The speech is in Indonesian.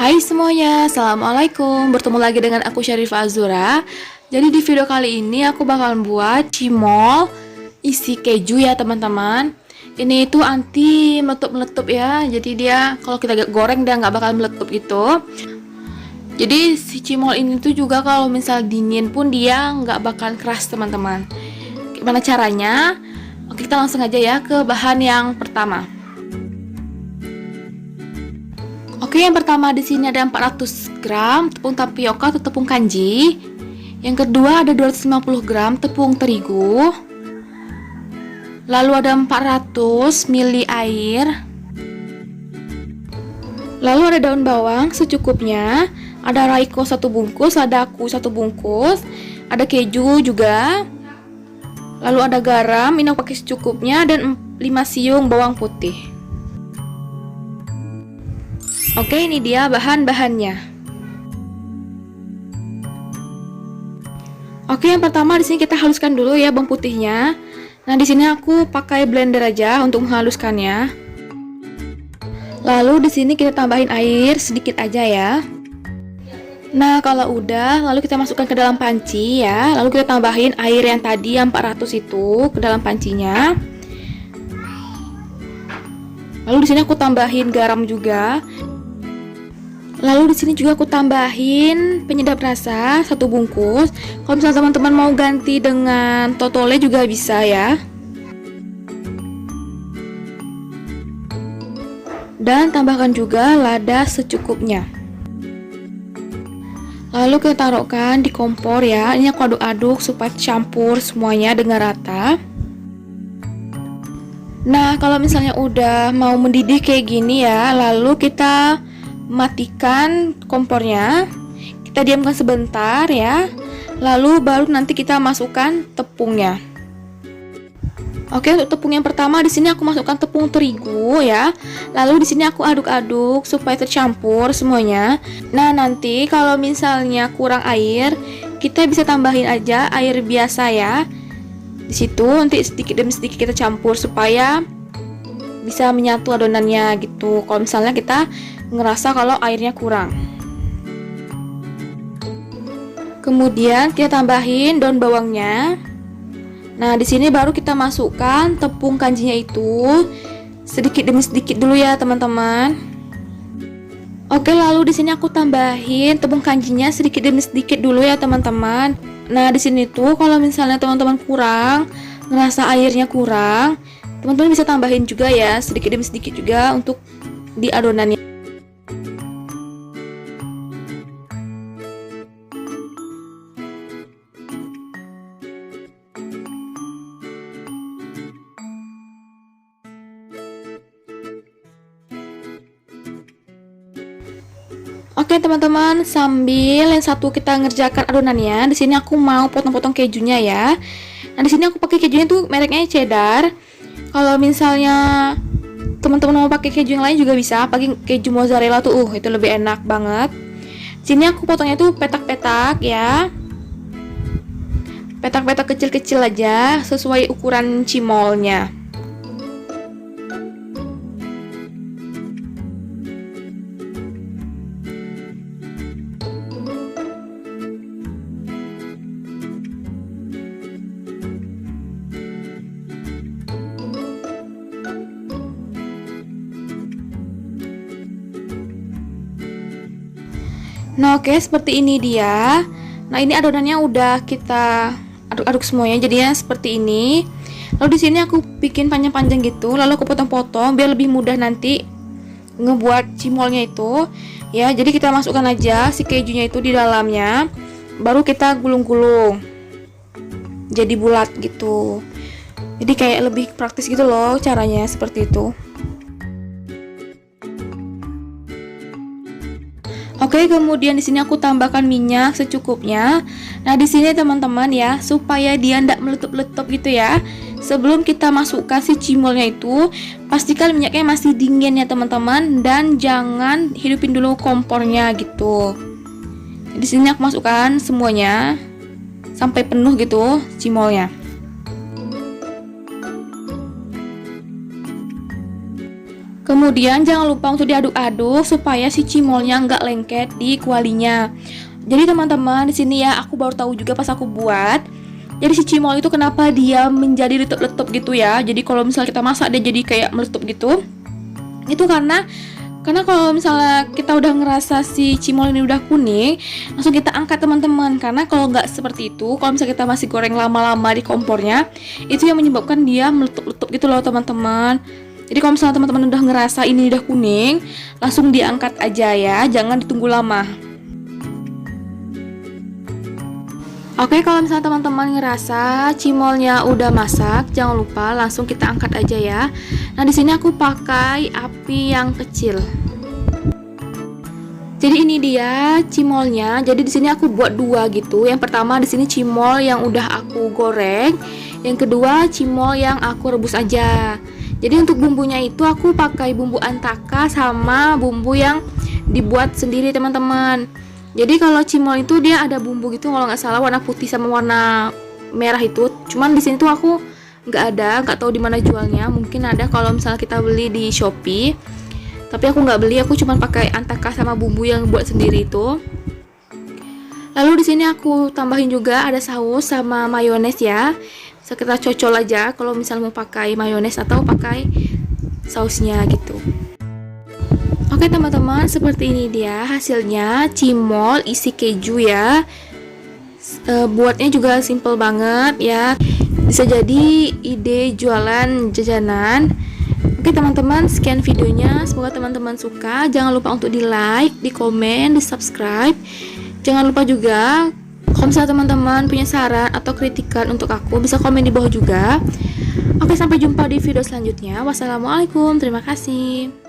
Hai semuanya, Assalamualaikum. Bertemu lagi dengan aku Syarifah Azura. Jadi di video kali ini aku bakalan buat cimol isi keju ya teman-teman. Ini itu anti meletup-meletup ya. Jadi dia kalau kita goreng dia nggak bakal meletup gitu. Jadi si cimol ini tuh juga kalau misal dingin pun dia nggak bakal keras teman-teman. Gimana caranya? Oke, kita langsung aja ya ke bahan yang pertama. Oke, yang pertama di sini ada 400 gram tepung tapioka atau tepung kanji. Yang kedua ada 250 gram tepung terigu. Lalu ada 400 ml air. Lalu ada daun bawang secukupnya. Ada Royco 1 bungkus, ladaku 1 bungkus. Ada keju juga. Lalu ada garam, ini aku pakai secukupnya, dan 5 siung bawang putih. Oke, ini dia bahan-bahannya. Oke, yang pertama di sini kita haluskan dulu ya bawang putihnya. Nah, di sini aku pakai blender aja untuk menghaluskannya. Lalu di sini kita tambahin air sedikit aja ya. Nah, kalau udah, lalu kita masukkan ke dalam panci ya. Lalu kita tambahin air yang tadi yang 400 itu ke dalam pancinya. Lalu di sini aku tambahin garam juga. Lalu di sini juga aku tambahin penyedap rasa 1 bungkus. Kalau misalnya teman-teman mau ganti dengan totole juga bisa ya. Dan tambahkan juga lada secukupnya. Lalu kita taruhkan di kompor ya. Ini aku aduk-aduk supaya campur semuanya dengan rata. Nah, kalau misalnya udah mau mendidih kayak gini ya, lalu kita matikan kompornya, kita diamkan sebentar ya, lalu baru nanti kita masukkan tepungnya. Oke, untuk tepung yang pertama di sini aku masukkan tepung terigu ya, lalu di sini aku aduk-aduk supaya tercampur semuanya. Nah, nanti kalau misalnya kurang air, kita bisa tambahin aja air biasa ya. Di situ nanti sedikit demi sedikit kita campur supaya bisa menyatu adonannya gitu. Kalau misalnya kita ngerasa kalau airnya kurang. Kemudian kita tambahin daun bawangnya. Nah, di sini baru kita masukkan tepung kanjinya itu sedikit demi sedikit dulu ya, teman-teman. Oke, lalu di sini aku tambahin tepung kanjinya sedikit demi sedikit dulu ya, teman-teman. Nah, di sini tuh kalau misalnya teman-teman kurang, ngerasa airnya kurang, teman-teman bisa tambahin juga ya, sedikit demi sedikit juga untuk di adonannya. Oke teman-teman, sambil yang satu kita ngerjakan adonannya, di sini aku mau potong-potong kejunya ya. Nah, di sini aku pakai kejunya tuh mereknya cheddar. Kalau misalnya teman-teman mau pakai keju yang lain juga bisa, pakai keju mozzarella tuh, itu lebih enak banget. Di sini aku potongnya tuh petak-petak ya. Petak-petak kecil-kecil aja sesuai ukuran cimolnya. Nah, oke, seperti ini dia. Nah, ini adonannya udah kita aduk-aduk semuanya jadinya seperti ini. Lalu di sini aku bikin panjang-panjang gitu, lalu aku potong-potong biar lebih mudah nanti ngebuat cimolnya itu. Ya, jadi kita masukkan aja si kejunya itu di dalamnya. Baru kita gulung-gulung. Jadi bulat gitu. Jadi kayak lebih praktis gitu loh caranya seperti itu. Oke, kemudian di sini aku tambahkan minyak secukupnya. Nah, di sini teman-teman ya, supaya dia tidak meletup-letup gitu ya. Sebelum kita masukkan si cimolnya itu, pastikan minyaknya masih dingin ya teman-teman, dan jangan hidupin dulu kompornya gitu. Di sini aku masukkan semuanya sampai penuh gitu cimolnya. Kemudian jangan lupa untuk diaduk-aduk supaya si cimolnya nggak lengket di kualinya. Jadi teman-teman, di sini ya aku baru tahu juga pas aku buat. Jadi si cimol itu kenapa dia menjadi letup-letup gitu ya. Jadi kalau misalnya kita masak dia jadi kayak meletup gitu. Itu karena kalau misalnya kita udah ngerasa si cimol ini udah kuning, langsung kita angkat teman-teman. Karena kalau nggak seperti itu, kalau misalnya kita masih goreng lama-lama di kompornya, itu yang menyebabkan dia meletup-letup gitu loh teman-teman. Jadi kalau misalnya teman-teman udah ngerasa ini udah kuning, langsung diangkat aja ya, jangan ditunggu lama. Oke, kalau misalnya teman-teman ngerasa cimolnya udah masak, jangan lupa langsung kita angkat aja ya. Nah, di sini aku pakai api yang kecil. Jadi ini dia cimolnya. Jadi di sini aku buat dua gitu. Yang pertama di sini cimol yang udah aku goreng, yang kedua cimol yang aku rebus aja. Jadi untuk bumbunya itu aku pakai bumbu antaka sama bumbu yang dibuat sendiri teman-teman. Jadi kalau cimol itu dia ada bumbu gitu kalau nggak salah warna putih sama warna merah itu. Cuman di sini tuh aku nggak tahu di mana jualnya. Mungkin ada kalau misalnya kita beli di Shopee. Tapi aku nggak beli, aku cuma pakai antaka sama bumbu yang buat sendiri itu. Lalu di sini aku tambahin juga ada saus sama mayones ya. Sekitar cocol aja kalau misalnya mau pakai mayones atau pakai sausnya gitu. Oke teman-teman, seperti ini dia hasilnya cimol isi keju ya. Buatnya juga simple banget ya. Bisa jadi ide jualan jajanan. Oke teman-teman, sekian videonya. Semoga teman-teman suka. Jangan lupa untuk di like, di komen, di subscribe. Jangan lupa juga kalau misalnya teman-teman punya saran atau kritikan untuk aku, bisa komen di bawah juga. Oke, sampai jumpa di video selanjutnya. Wassalamualaikum, terima kasih.